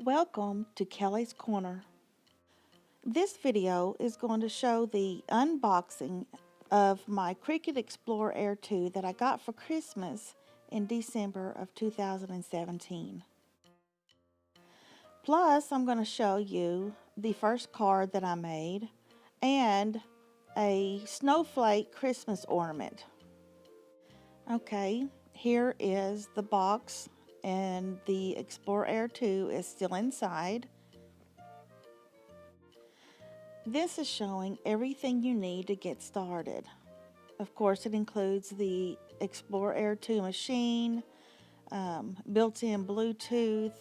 Welcome to Kelly's Corner. This video is going to show the unboxing of my Cricut Explore Air 2 that I got for Christmas in December of 2017. Plus, I'm going to show you the first card that I made and a snowflake Christmas ornament. Okay, here is the box, and the Explore Air 2 is still inside. This is showing everything you need to get started. Of course, it includes the Explore Air 2 machine, built-in Bluetooth,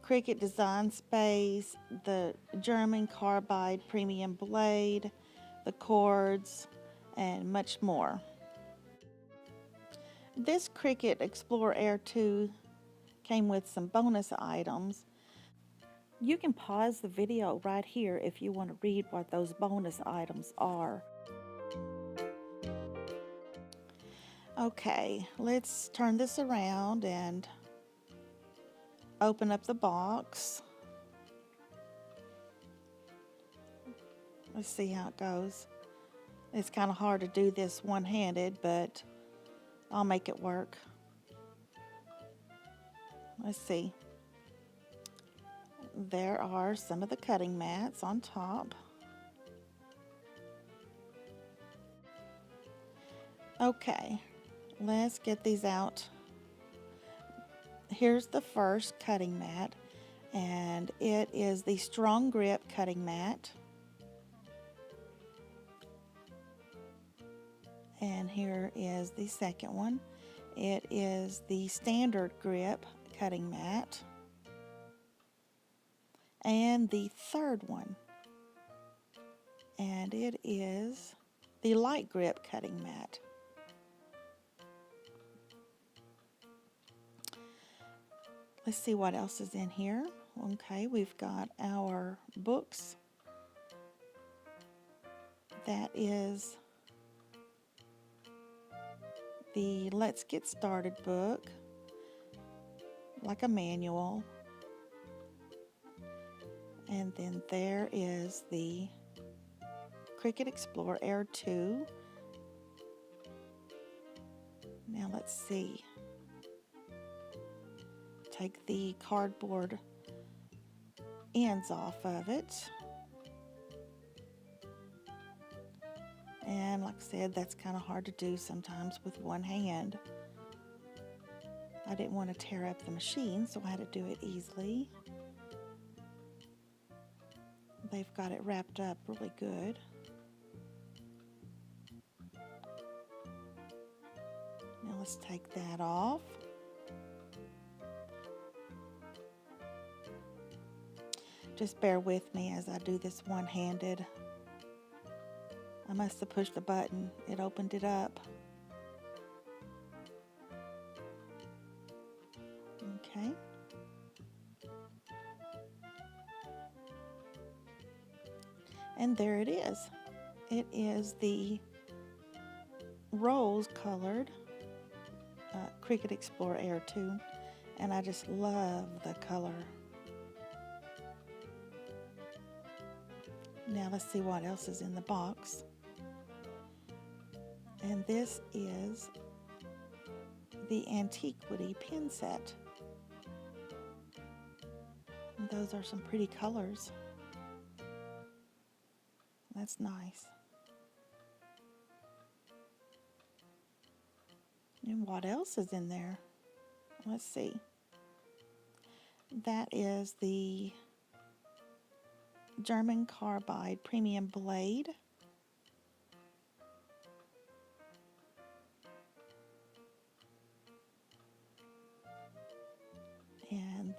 Cricut design space, the German carbide premium blade, the cords, and much more. This Cricut Explore Air 2 came with some bonus items. You can pause the video right here if you want to read what those bonus items are. Okay, let's turn this around and open up the box. Let's see how it goes. It's kind of hard to do this one-handed, but I'll make it work. Let's see. There are some of the cutting mats on top. Okay, let's get these out. Here's the first cutting mat, and it is the Strong Grip cutting mat. And here is the second one. It is the Standard Grip cutting mat. And the third one, and it is the Light Grip cutting mat. Let's see what else is in here. Okay, we've got our books. That is the Let's Get Started book, like a manual. And then there is the Cricut Explore Air 2. Now let's see. Take the cardboard ends off of it. And like I said, that's kind of hard to do sometimes with one hand. I didn't want to tear up the machine, so I had to do it easily. They've got it wrapped up really good. Now let's take that off. Just bear with me as I do this one-handed. I must have pushed the button. It opened it up. Okay. And there it is. It is the rose colored Cricut Explore Air 2, and I just love the color. Now let's see what else is in the box. And this is the Antiquity pin set. And those are some pretty colors. That's nice. And what else is in there? Let's see. That is the German carbide premium blade. And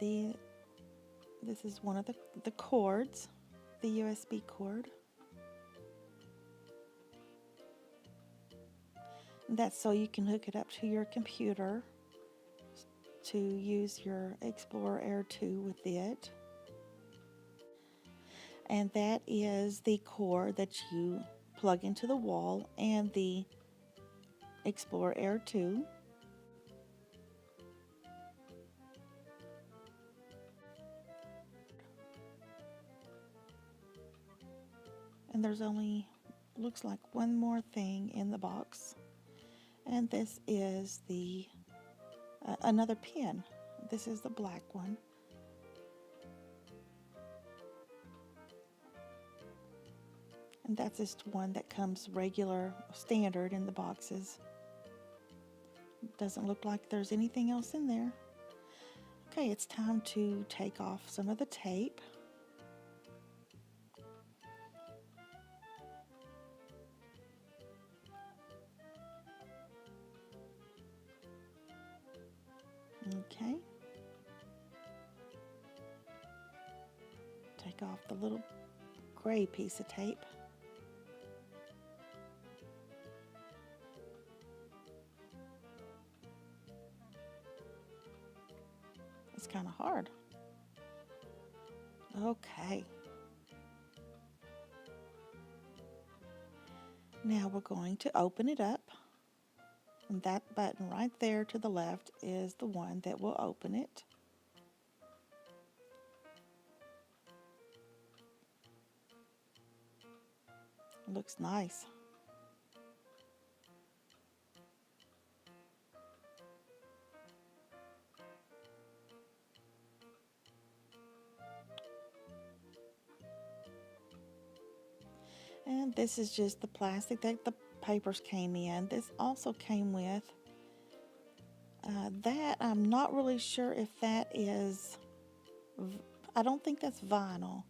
this is one of the cords, the USB cord. That's so you can hook it up to your computer to use your Explore Air 2 with it. And that is the cord that you plug into the wall and the Explore Air 2. And there's only, looks like one more thing in the box. And this is the another pen. This is the black one. And that's just one that comes regular, standard in the boxes. Doesn't look like there's anything else in there. Okay, it's time to take off some of the tape. Okay. Take off the little gray piece of tape. It's kind of hard. Okay. Now we're going to open it up. And that button right there to the left is the one that will open it. Looks nice. And this is just the plastic that the papers came in. This also came with that. I'm not really sure if that is, I don't think that's vinyl,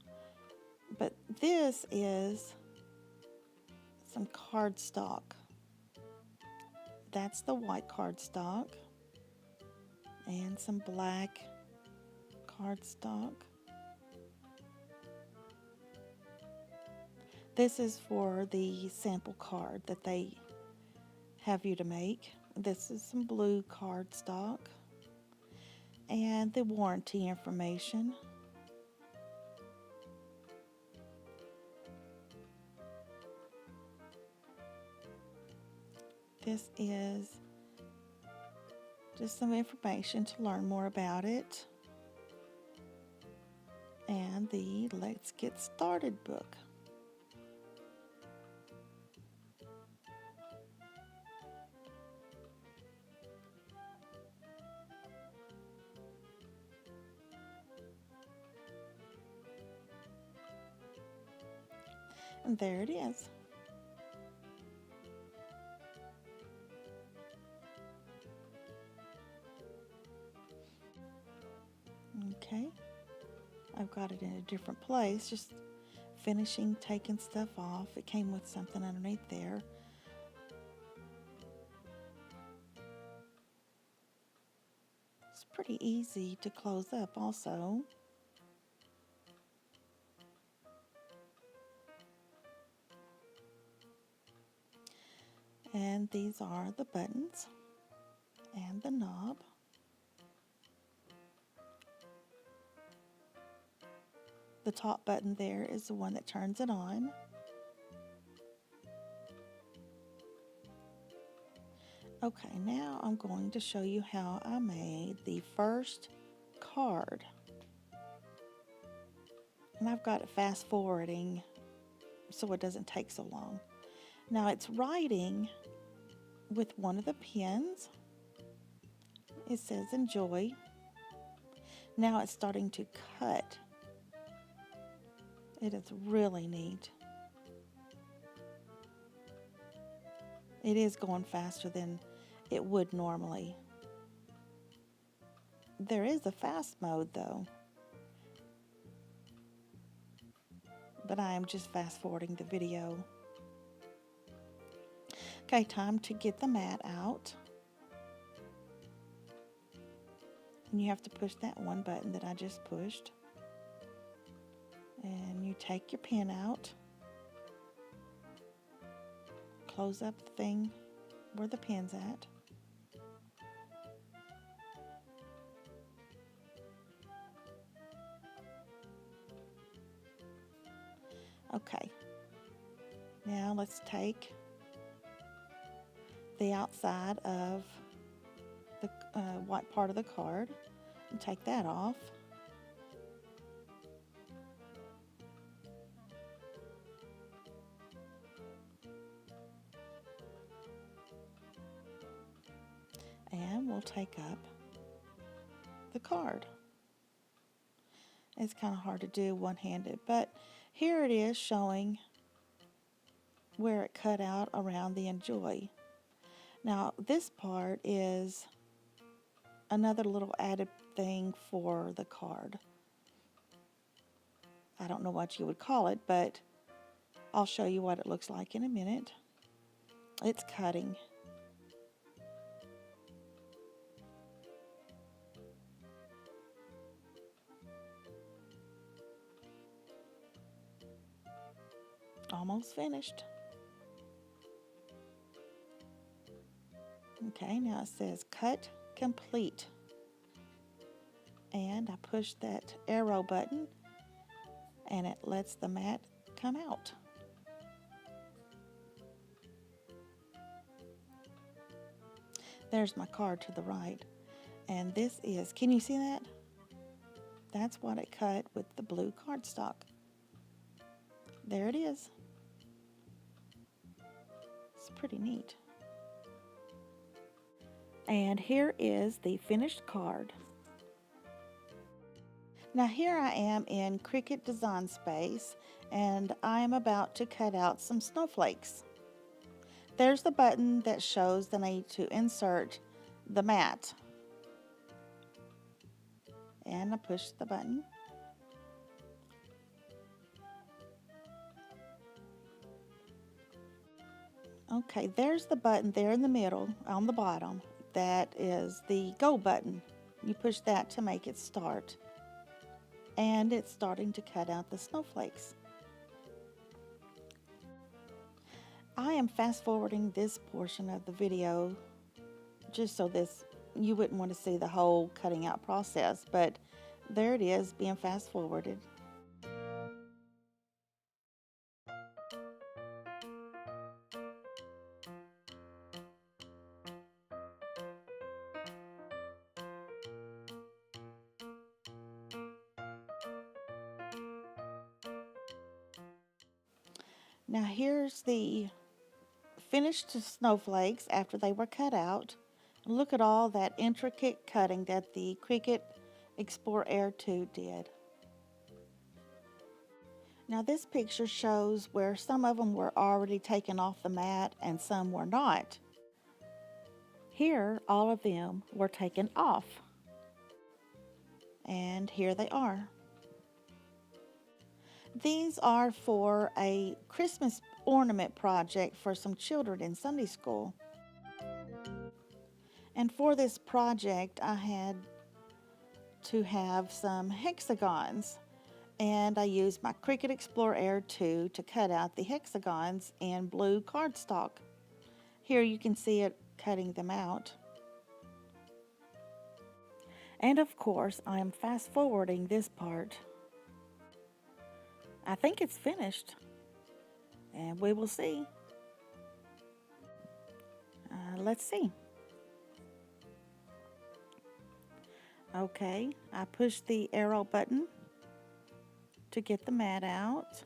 but this is some cardstock. That's the white cardstock and some black cardstock. This is for the sample card that they have you to make. This is some blue cardstock and the warranty information. This is just some information to learn more about it. And the Let's Get Started book. And there it is. Okay, I've got it in a different place, just finishing taking stuff off. It came with something underneath there. It's pretty easy to close up also. And these are the buttons and the knob. The top button there is the one that turns it on. Okay, now I'm going to show you how I made the first card. And I've got it fast forwarding so it doesn't take so long. Now it's writing with one of the pens. It says enjoy. Now it's starting to cut. It is really neat. It is going faster than it would normally. There is a fast mode though. But I am just fast forwarding the video. Okay, time to get the mat out. And you have to push that one button that I just pushed. And you take your pen out. Close up the thing where the pen's at. Okay. Now let's take the outside of the white part of the card and take that off. we'll take up the card. It's kind of hard to do one-handed, but here it is showing where it cut out around the enjoy. Now this part is another little added thing for the card. I don't know what you would call it, but I'll show you what it looks like in a minute. It's cutting. Almost finished. Okay, now it says cut complete. And I push that arrow button and it lets the mat come out. There's my card to the right. And this is, can you see that? That's what it cut with the blue cardstock. There it is. It's pretty neat. And here is the finished card. Now here I am in Cricut Design Space, and I am about to cut out some snowflakes. There's the button that shows that I need to insert the mat. And I push the button. Okay, there's the button there in the middle on the bottom. That is the go button. You push that to make it start. And it's starting to cut out the snowflakes. I am fast forwarding this portion of the video just so you wouldn't want to see the whole cutting out process, but there it is being fast forwarded. Now here's the finished snowflakes after they were cut out. Look at all that intricate cutting that the Cricut Explore Air 2 did. Now this picture shows where some of them were already taken off the mat and some were not. Here, all of them were taken off. And here they are. These are for a Christmas ornament project for some children in Sunday school. And for this project, I had to have some hexagons. And I used my Cricut Explore Air 2 to cut out the hexagons in blue cardstock. Here you can see it cutting them out. And of course, I am fast forwarding this part. I think it's finished, and we will see. Let's see. Okay, I push the arrow button to get the mat out,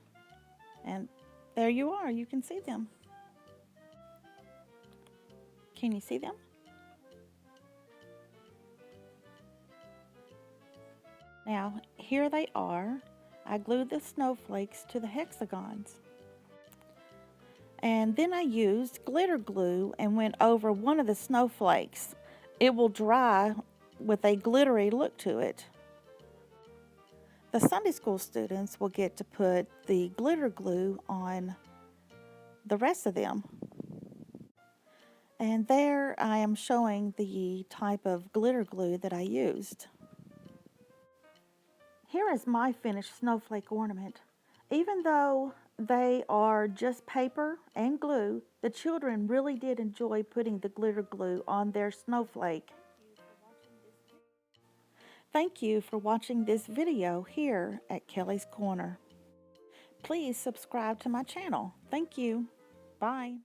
and there you are. You can see them. Can you see them? Now, here they are. I glued the snowflakes to the hexagons. And then I used glitter glue and went over one of the snowflakes. It will dry with a glittery look to it. The Sunday school students will get to put the glitter glue on the rest of them. And there I am showing the type of glitter glue that I used. Here is my finished snowflake ornament. Even though they are just paper and glue, the children really did enjoy putting the glitter glue on their snowflake. Thank you for watching this video here at Kelly's Corner. Please subscribe to my channel. Thank you. Bye.